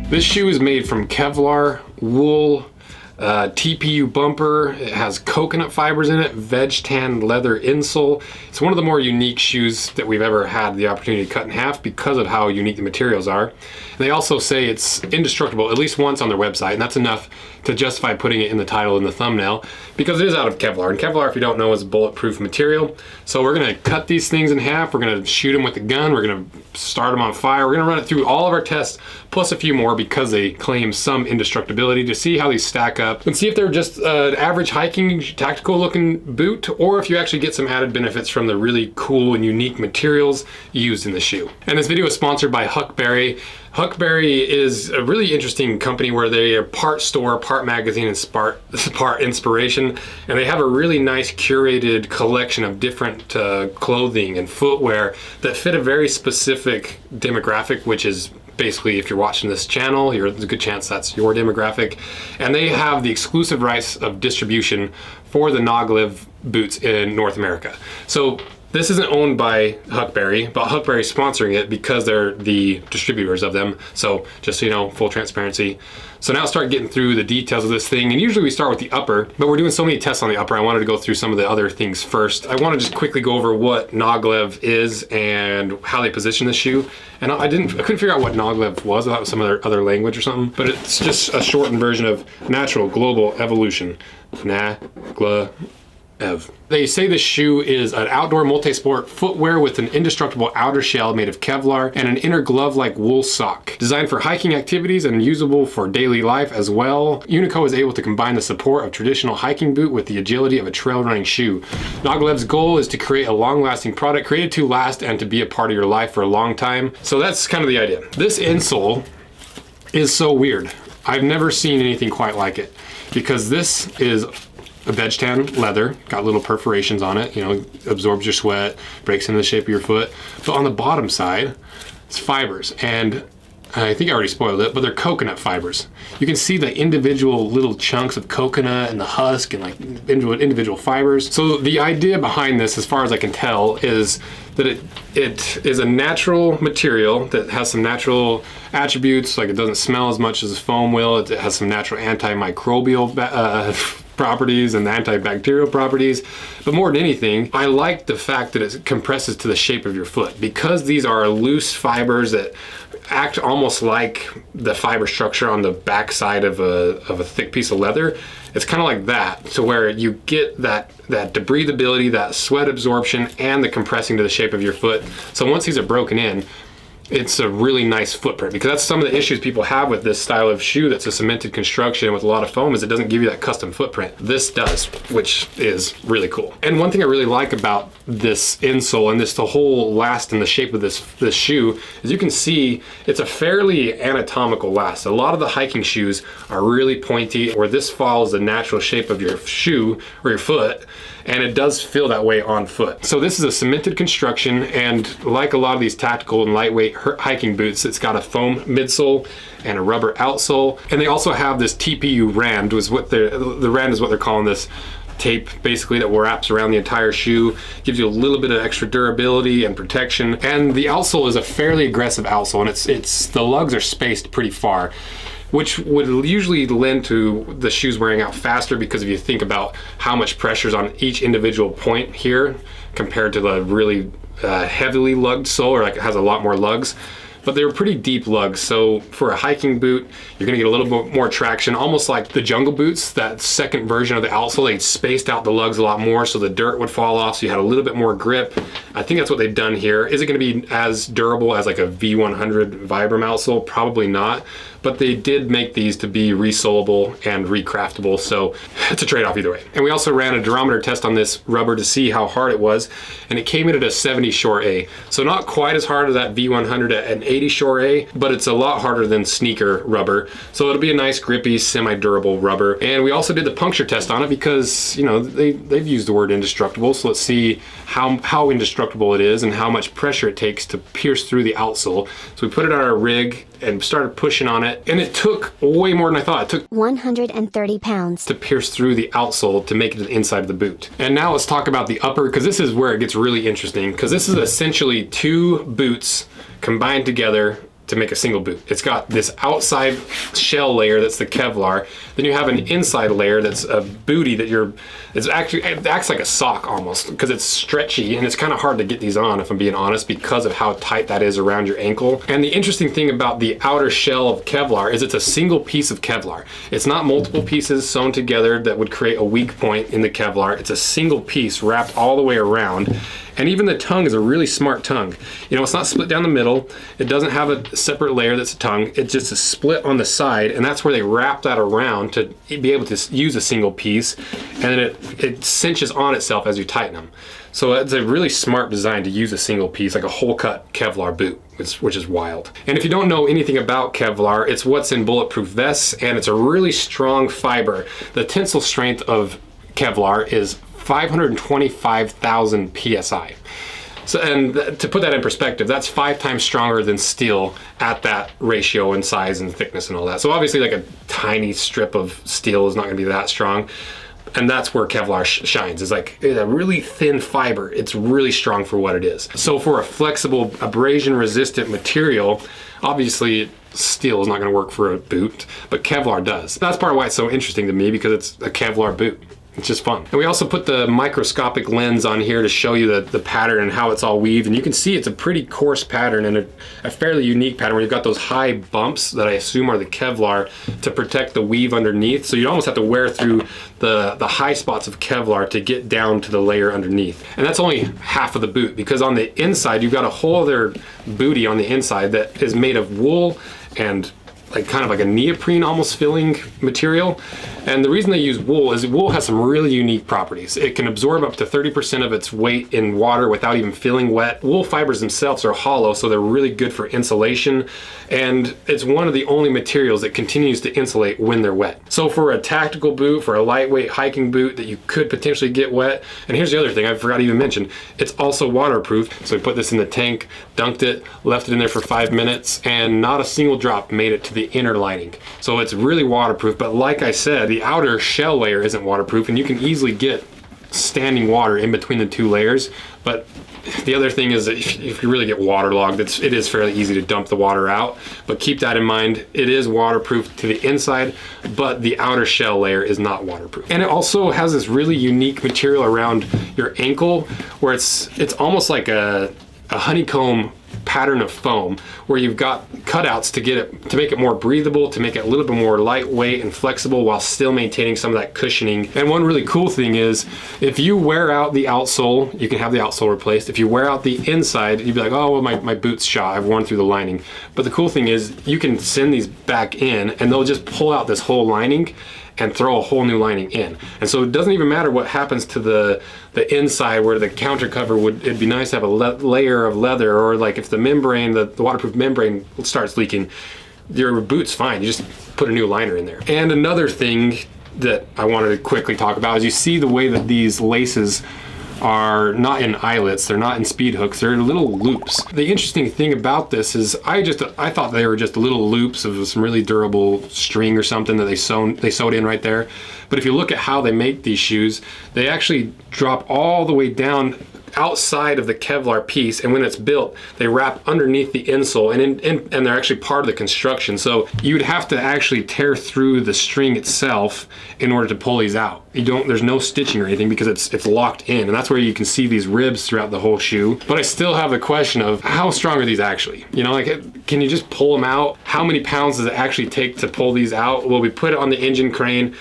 This shoe is made from Kevlar, wool, TPU bumper. It has coconut fibers in it, veg tan leather insole. It's one of the more unique shoes that we've ever had the opportunity to cut in half because of how unique the materials are. And they also say it's indestructible at least once on their website, and that's enough to justify putting it in the title and the thumbnail because it is out of Kevlar. And Kevlar, if you don't know, is bulletproof material. So we're gonna cut these things in half. We're gonna shoot them with a gun. We're gonna start them on fire. We're gonna run it through all of our tests, plus a few more because they claim some indestructibility, to see how these stack up and see if they're just an average hiking, tactical looking boot, or if you actually get some added benefits from the really cool and unique materials used in the shoe. And this video is sponsored by Huckberry. Huckberry is a really interesting company where they are part store, part magazine, and part inspiration. And they have a really nice curated collection of different clothing and footwear that fit a very specific demographic, which is basically, if you're watching this channel, there's a good chance that's your demographic. And they have the exclusive rights of distribution for the Naglev boots in North America. So this isn't owned by Huckberry, but Huckberry's sponsoring it because they're the distributors of them. So just so you know, full transparency. So now start getting through the details of this thing. And usually we start with the upper, but we're doing so many tests on the upper, I wanted to go through some of the other things first. I want to just quickly go over what Naglev is and how they position the shoe. And I couldn't figure out what Naglev was. I thought it was some other language or something, but it's just a shortened version of Natural Global Evolution. Naglev. They say the shoe is an outdoor multi-sport footwear with an indestructible outer shell made of Kevlar and an inner glove-like wool sock. Designed for hiking activities and usable for daily life as well, Unico is able to combine the support of traditional hiking boot with the agility of a trail running shoe. Naglev's goal is to create a long-lasting product created to last and to be a part of your life for a long time. So that's kind of the idea. This insole is so weird. I've never seen anything quite like it because this is a veg tan leather, got little perforations on it, you know, absorbs your sweat, breaks into the shape of your foot. But on the bottom side, it's fibers. And I think I already spoiled it, but they're coconut fibers. You can see the individual little chunks of coconut and the husk and like individual fibers. So the idea behind this, as far as I can tell, is that it is a natural material that has some natural attributes, like it doesn't smell as much as foam will. It has some natural antimicrobial properties and antibacterial properties. But more than anything, I like the fact that it compresses to the shape of your foot. Because these are loose fibers that act almost like the fiber structure on the back side of a thick piece of leather, it's kind of like that, to where you get that breathability, that sweat absorption, and the compressing to the shape of your foot. So once these are broken in, it's a really nice footprint, because that's some of the issues people have with this style of shoe that's a cemented construction with a lot of foam, is it doesn't give you that custom footprint. This does, which is really cool. And one thing I really like about this insole and the whole last and the shape of this shoe is you can see it's a fairly anatomical last. A lot of the hiking shoes are really pointy, where this follows the natural shape of your shoe or your foot, and it does feel that way on foot. So this is a cemented construction, and like a lot of these tactical and lightweight hiking boots, it's got a foam midsole and a rubber outsole. And they also have this TPU rand, the rand is what they're calling this tape, basically, that wraps around the entire shoe, gives you a little bit of extra durability and protection. And the outsole is a fairly aggressive outsole, and the lugs are spaced pretty far, which would usually lend to the shoes wearing out faster, because if you think about how much pressure is on each individual point here compared to the really heavily lugged sole, or like it has a lot more lugs. But they were pretty deep lugs, so for a hiking boot, you're gonna get a little bit more traction, almost like the jungle boots, that second version of the outsole. They spaced out the lugs a lot more so the dirt would fall off, so you had a little bit more grip. I think that's what they've done here. Is it gonna be as durable as like a V100 Vibram outsole? Probably not, but they did make these to be resolable and recraftable, so it's a trade-off either way. And we also ran a durometer test on this rubber to see how hard it was, and it came in at a 70 short A. So not quite as hard as that V100 at an 80 short A, but it's a lot harder than sneaker rubber. So it'll be a nice grippy, semi-durable rubber. And we also did the puncture test on it because, you know, they've used the word indestructible. So let's see how indestructible it is and how much pressure it takes to pierce through the outsole. So we put it on our rig and started pushing on it, and it took way more than I thought. It took 130 pounds to pierce through the outsole to make it to the inside of the boot. And now let's talk about the upper, because this is where it gets really interesting, because this is essentially two boots combined together to make a single boot. It's got this outside shell layer that's the Kevlar. Then you have an inside layer that's a booty that it acts like a sock almost, because it's stretchy and it's kind of hard to get these on, if I'm being honest, because of how tight that is around your ankle. And the interesting thing about the outer shell of Kevlar is it's a single piece of Kevlar. It's not multiple pieces sewn together that would create a weak point in the Kevlar. It's a single piece wrapped all the way around. And even the tongue is a really smart tongue. You know, it's not split down the middle. It doesn't have a separate layer that's a tongue. It's just a split on the side, and that's where they wrap that around to be able to use a single piece, and then it cinches on itself as you tighten them. So it's a really smart design to use a single piece, like a hole cut Kevlar boot, which is wild. And if you don't know anything about Kevlar, it's what's in bulletproof vests, and it's a really strong fiber. The tensile strength of Kevlar is 525,000 PSI. So, and to put that in perspective, that's 5 times stronger than steel at that ratio and size and thickness and all that. So obviously like a tiny strip of steel is not gonna be that strong. And that's where Kevlar shines. It's like a really thin fiber. It's really strong for what it is. So for a flexible, abrasion resistant material, obviously steel is not gonna work for a boot, but Kevlar does. That's part of why it's so interesting to me, because it's a Kevlar boot. It's just fun. And we also put the microscopic lens on here to show you the pattern and how it's all weaved. And you can see it's a pretty coarse pattern and a fairly unique pattern where you've got those high bumps that I assume are the Kevlar to protect the weave underneath. So you almost have to wear through the high spots of Kevlar to get down to the layer underneath. And that's only half of the boot, because on the inside, you've got a whole other booty on the inside that is made of wool and like kind of like a neoprene almost filling material. And the reason they use wool is wool has some really unique properties. It can absorb up to 30% of its weight in water without even feeling wet. Wool fibers themselves are hollow, so they're really good for insulation. And it's one of the only materials that continues to insulate when they're wet. So for a tactical boot, for a lightweight hiking boot that you could potentially get wet, and here's the other thing I forgot to even mention, it's also waterproof. So we put this in the tank, dunked it, left it in there for 5 minutes, and not a single drop made it to the inner lining. So it's really waterproof, but like I said, the outer shell layer isn't waterproof, and you can easily get standing water in between the two layers. But the other thing is that if you really get waterlogged, it is fairly easy to dump the water out. But keep that in mind, it is waterproof to the inside, but the outer shell layer is not waterproof. And it also has this really unique material around your ankle where it's almost like a honeycomb pattern of foam, where you've got cutouts to make it more breathable, to make it a little bit more lightweight and flexible while still maintaining some of that cushioning. And one really cool thing is, if you wear out the outsole, you can have the outsole replaced. If you wear out the inside, you'd be like, oh, well, my boot's shot, I've worn through the lining. But the cool thing is, you can send these back in and they'll just pull out this whole lining and throw a whole new lining in. And so it doesn't even matter what happens to the inside where the counter cover it'd be nice to have a layer of leather, or like if the membrane, the waterproof membrane starts leaking, your boot's fine. You just put a new liner in there. And another thing that I wanted to quickly talk about is you see the way that these laces are not in eyelets, they're not in speed hooks, they're little loops. The interesting thing about this is I thought they were just little loops of some really durable string or something that they sewed in right there. But if you look at how they make these shoes, they actually drop all the way down outside of the Kevlar piece, and when it's built, they wrap underneath the insole, and they're actually part of the construction. So you'd have to actually tear through the string itself in order to pull these out. There's no stitching or anything because it's locked in, and that's where you can see these ribs throughout the whole shoe. But I still have the question of how strong are these actually? You know, like, can you just pull them out? How many pounds does it actually take to pull these out? Well, we put it on the engine crane,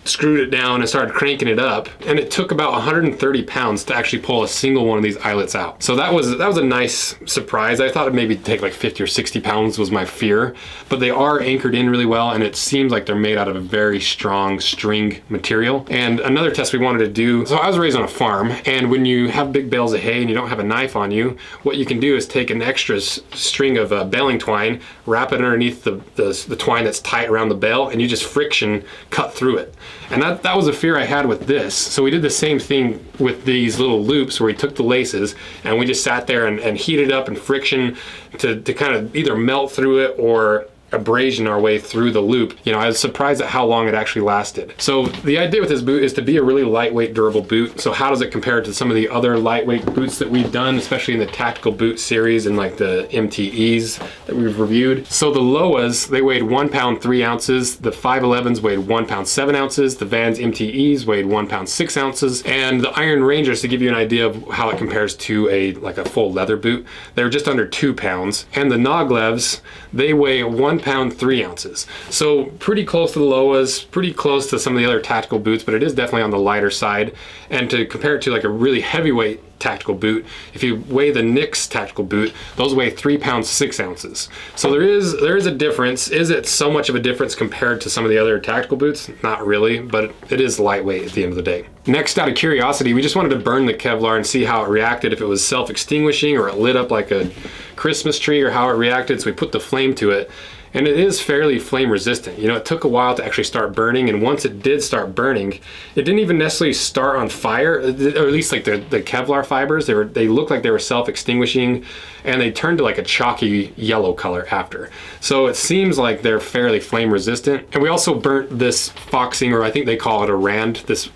screwed it down and started cranking it up, and it took about 130 pounds to actually pull a single one of these eyelets out. So that was a nice surprise. I thought it'd maybe take like 50 or 60 pounds was my fear, but they are anchored in really well, and it seems like they're made out of a very strong string material. And another test we wanted to do, so I was raised on a farm, and when you have big bales of hay and you don't have a knife on you, what you can do is take an extra string of baling twine, wrap it underneath the twine that's tight around the bale, and you just friction cut through it. And that was a fear I had with this. So we did the same thing with these little loops where we took the laces and we just sat there and heated up and friction to kind of either melt through it or abrasion our way through the loop. You know, I was surprised at how long it actually lasted. So the idea with this boot is to be a really lightweight, durable boot. So how does it compare to some of the other lightweight boots that we've done, especially in the tactical boot series and like the MTEs that we've reviewed? So the Loas, they weighed 1 pound 3 ounces. The 511s weighed 1 pound 7 ounces. The Vans MTEs weighed 1 pound 6 ounces. And the Iron Rangers, to give you an idea of how it compares to a full leather boot, they were just under 2 pounds. And the Naglevs, they weigh 1 pound 3 ounces. So pretty close to the Loas, pretty close to some of the other tactical boots, but it is definitely on the lighter side. And to compare it to like a really heavyweight tactical boot, if you weigh the Nyx tactical boot, those weigh 3 pounds 6 ounces. So there is a difference. Is it so much of a difference compared to some of the other tactical boots? Not really, but it is lightweight at the end of the day. Next, out of curiosity, we just wanted to burn the Kevlar and see how it reacted, if it was self-extinguishing or it lit up like a Christmas tree, or how it reacted. So we put the flame to it, and it is fairly flame resistant. You know, it took a while to actually start burning, and once it did start burning, it didn't even necessarily start on fire, or at least like the Kevlar fibers, they looked like they were self-extinguishing, and they turned to like a chalky yellow color after. So it seems like they're fairly flame resistant. And we also burnt this foxing, or I think they call it a rand, this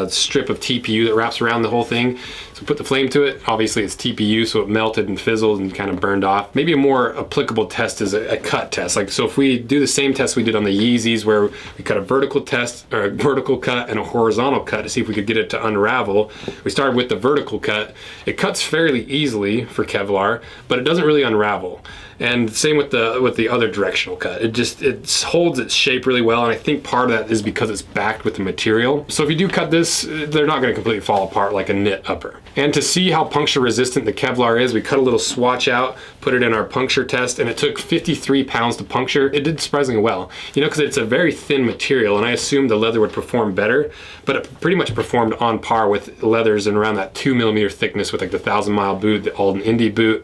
strip of TPU that wraps around the whole thing. So put the flame to it. Obviously it's TPU, so it melted and fizzled and kind of burned off. Maybe a more applicable test is a cut test. Like, so if we do the same test we did on the Yeezys, where we cut a vertical test, or a vertical cut and a horizontal cut to see if we could get it to unravel. We started with the vertical cut. It cuts fairly easily for Kevlar, but it doesn't really unravel. And same with the other directional cut. It holds its shape really well, and I think part of that is because it's backed with the material. So if you do cut this, they're not gonna completely fall apart like a knit upper. And to see how puncture resistant the Kevlar is, we cut a little swatch out, put it in our puncture test, and it took 53 pounds to puncture. It did surprisingly well, you know, because it's a very thin material, and I assumed the leather would perform better, but it pretty much performed on par with leathers and around that 2mm thickness with like the 1,000 Mile boot, the Alden Indy boot.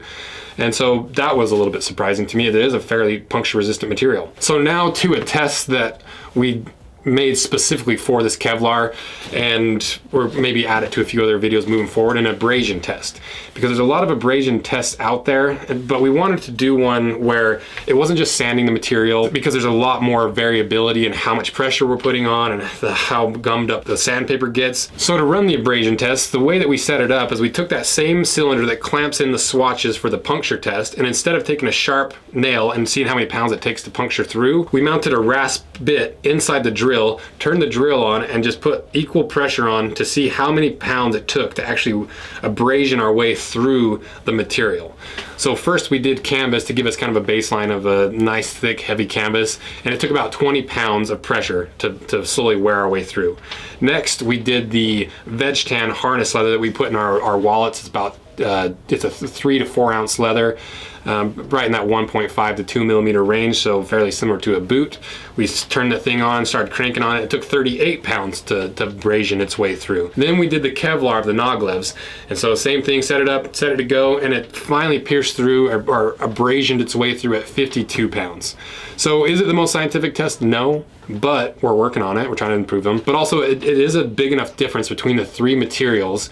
And so that was a little bit surprising to me. It is a fairly puncture resistant material. So now to a test that we made specifically for this Kevlar, and or maybe add it to a few other videos moving forward, an abrasion test, because there's a lot of abrasion tests out there, but we wanted to do one where it wasn't just sanding the material, because there's a lot more variability in how much pressure we're putting on and how gummed up the sandpaper gets. So to run the abrasion test, the way that we set it up is we took that same cylinder that clamps in the swatches for the puncture test, and instead of taking a sharp nail and seeing how many pounds it takes to puncture through, we mounted a rasp bit inside the drill, turn the drill on, and just put equal pressure on to see how many pounds it took to actually abrasion our way through the material. So first we did canvas to give us kind of a baseline of a nice thick heavy canvas, and it took about 20 pounds of pressure to slowly wear our way through. Next we did the veg tan harness leather that we put in our wallets. It's about it's a 3 to 4 ounce leather, right in that 1.5 to 2mm range, so fairly similar to a boot. We turned the thing on, started cranking on it. It took 38 pounds to abrasion its way through. Then we did the Kevlar of the Naglevs, and so same thing, set it up, set it to go, and it finally pierced through, or abrasioned its way through at 52 pounds. So is it the most scientific test? No, but we're working on it. We're trying to improve them. But also it is a big enough difference between the three materials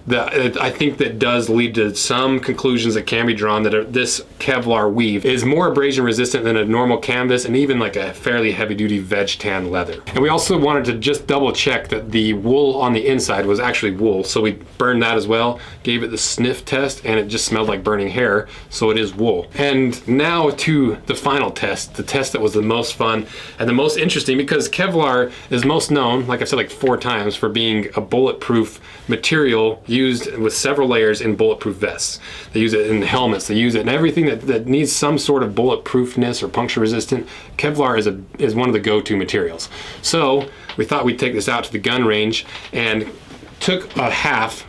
that I think that does lead to some conclusions that can be drawn that this Kevlar weave is more abrasion resistant than a normal canvas, and even like a fairly heavy duty veg tan leather. And we also wanted to just double check that the wool on the inside was actually wool, so we burned that as well, gave it the sniff test, and it just smelled like burning hair, so it is wool. And now to the final test, the test that was the most fun and the most interesting, because Kevlar is most known, like I've said like 4 times, for being a bulletproof material used with several layers in bulletproof vests. They use it in helmets, they use it in everything that needs some sort of bulletproofness or puncture resistant. Kevlar is one of the go-to materials. So we thought we'd take this out to the gun range and took a half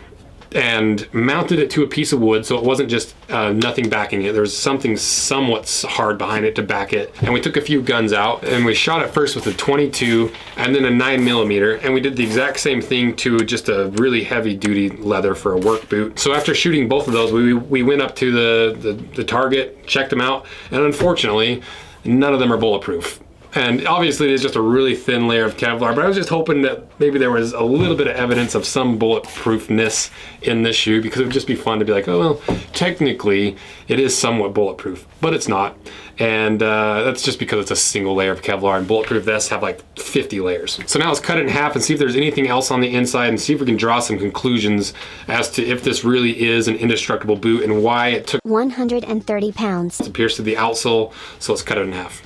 and mounted it to a piece of wood, so it wasn't just nothing backing it. There was something somewhat hard behind it to back it. And we took a few guns out, and we shot it first with a 22 and then a 9mm, and we did the exact same thing to just a really heavy duty leather for a work boot. So after shooting both of those, we went up to the target, checked them out, and unfortunately none of them are bulletproof. And obviously it is just a really thin layer of Kevlar, but I was just hoping that maybe there was a little bit of evidence of some bulletproofness in this shoe, because it would just be fun to be like, oh, well, technically it is somewhat bulletproof, but it's not. And that's just because it's a single layer of Kevlar, and bulletproof vests have like 50 layers. So now let's cut it in half and see if there's anything else on the inside, and see if we can draw some conclusions as to if this really is an indestructible boot and why it took 130 pounds to pierce through the outsole. So let's cut it in half.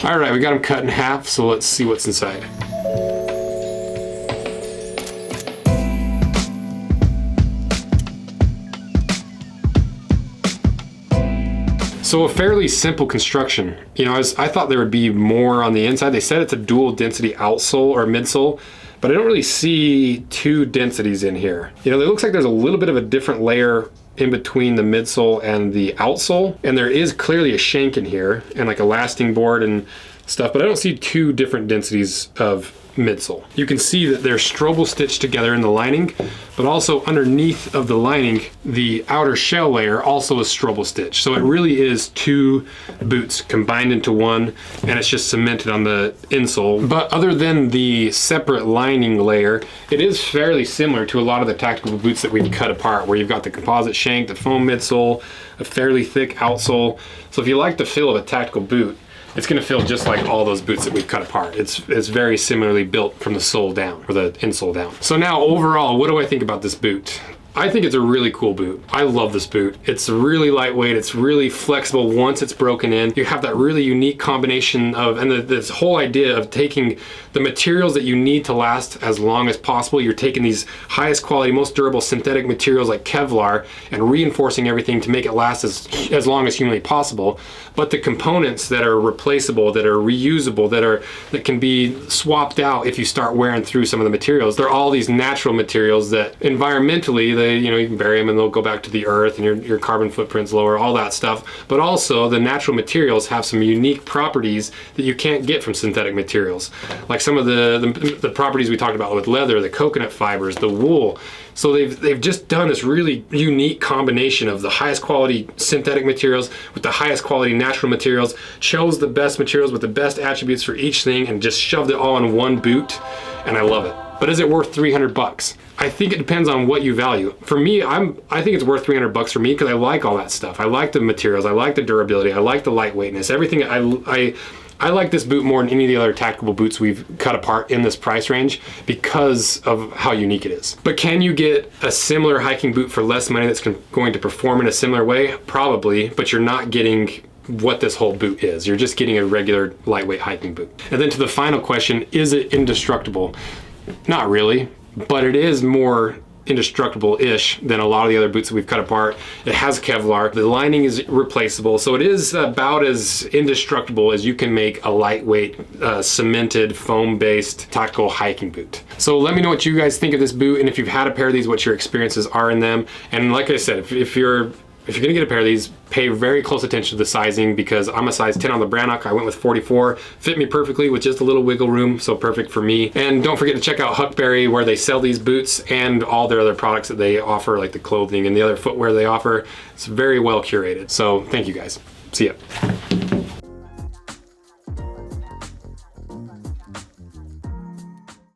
All right, we got them cut in half, so let's see what's inside. So a fairly simple construction. You know, I thought there would be more on the inside. They said it's a dual density outsole or midsole, but I don't really see two densities in here. You know, it looks like there's a little bit of a different layer in between the midsole and the outsole, and there is clearly a shank in here and like a lasting board and stuff, but I don't see two different densities of midsole. You can see that they're strobel stitched together in the lining, but also underneath of the lining, the outer shell layer also is strobel stitched. So it really is two boots combined into one, and it's just cemented on the insole. But other than the separate lining layer, it is fairly similar to a lot of the tactical boots that we've cut apart, where you've got the composite shank, the foam midsole, a fairly thick outsole. So if you like the feel of a tactical boot, it's going to feel just like all those boots that we've cut apart. It's very similarly built from the sole down, or the insole down. So now overall, what do I think about this boot? I think it's a really cool boot. I love this boot. It's really lightweight. It's really flexible once it's broken in. You have that really unique combination of, and this whole idea of taking the materials that you need to last as long as possible. You're taking these highest quality, most durable synthetic materials like Kevlar and reinforcing everything to make it last as long as humanly possible. But the components that are replaceable, that are reusable, that can be swapped out if you start wearing through some of the materials, they're all these natural materials that environmentally, you can bury them and they'll go back to the earth, and your carbon footprint's lower, all that stuff. But also the natural materials have some unique properties that you can't get from synthetic materials. Like some of the properties we talked about with leather, the coconut fibers, the wool. So they've just done this really unique combination of the highest quality synthetic materials with the highest quality natural materials, chose the best materials with the best attributes for each thing, and just shoved it all in one boot, and I love it. But is it worth 300 bucks? I think it depends on what you value. For me, I think it's worth 300 bucks for me because I like all that stuff. I like the materials, I like the durability, I like the lightweightness, everything. I like this boot more than any of the other tactical boots we've cut apart in this price range because of how unique it is. But can you get a similar hiking boot for less money that's going to perform in a similar way? Probably, but you're not getting what this whole boot is. You're just getting a regular lightweight hiking boot. And then to the final question, is it indestructible? Not really, but it is more indestructible-ish than a lot of the other boots that we've cut apart. It has Kevlar. The lining is replaceable, so it is about as indestructible as you can make a lightweight, cemented, foam-based tactical hiking boot. So let me know what you guys think of this boot, and if you've had a pair of these, what your experiences are in them. And like I said, if you're gonna get a pair of these, pay very close attention to the sizing, because I'm a size 10 on the Brannock. I went with 44, fit me perfectly with just a little wiggle room, so perfect for me. And don't forget to check out Huckberry, where they sell these boots and all their other products that they offer, like the clothing and the other footwear they offer. It's very well curated. So thank you guys. See ya.